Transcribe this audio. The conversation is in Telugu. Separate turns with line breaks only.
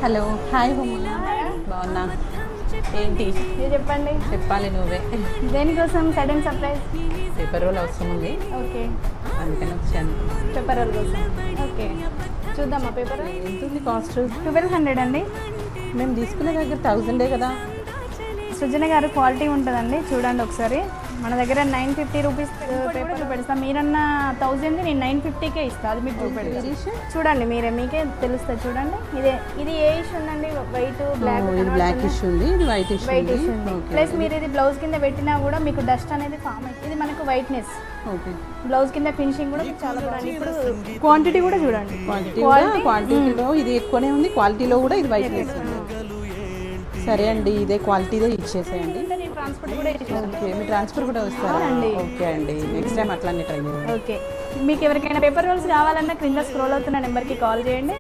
హలో హాయ్ హుమా, బాగున్నా? ఏంటి
మీరు చెప్పండి,
చెప్పాలి నువ్వే.
దేనికోసం సడన్ సర్ప్రైజ్?
పేపర్ రోల్ అవసరం ఉంది,
ఓకే,
అందుకని వచ్చాను.
పేపర్ రోల్ కోసం. ఓకే, చూద్దామా పేపర్?
ఎంత ఉంది కాస్ట్?
1200 అండి.
మేము తీసుకునే దగ్గర 1000 కదా.
సృజన గారు క్వాలిటీ ఉంటుందండి, చూడండి ఒకసారి. మన దగ్గర 950 రూపీస్ పేపర్ చూపెడతాం. మీరన్నా 1000, నేను 950కే ఇస్తాను. అది మీకు చూపెడతాను, చూడండి. మీకే తెలుస్తుంది, చూడండి. ఇది ఏ ఇష్యూ ఉందండి? వైట్ బ్లాక్,
బ్లాక్ ఇష్యూ ఉంది, ఇది వైట్
వైట్
ఇష్యూ
ఇష్యూ ఉంది. ప్లస్ మీరు ఇది బ్లౌజ్ కింద పెట్టినా కూడా మీకు డస్ట్ అనేది ఫామ్ అవుతుంది. ఇది మనకు వైట్నెస్.
ఓకే,
బ్లౌజ్ కింద ఫినిషింగ్ కూడా మీకు చాలా బాగుంది. ఇప్పుడు క్వాంటిటీ కూడా చూడండి,
క్వాంటిటీలో ఇది ఎక్కువనే ఉంది, క్వాలిటీలో కూడా ఇది వైట్నెస్ ఉంది. సరే అండి, ఇదే క్వాలిటీదే ఇచ్చేసేయండి.
ట్రాన్స్పోర్ట్ కూడా
ఓకే, మీ ట్రాన్స్ఫర్ కూడా వస్తారా? ఓకే అండి, నెక్స్ట్ టైం అట్లానే ట్రై చేయండి.
ఓకే, మీకు ఎవరికైనా పేపర్ రోల్స్ కావాలన్నా క్రింద స్క్రోల్ అవుతున్న నెంబర్కి కాల్ చేయండి.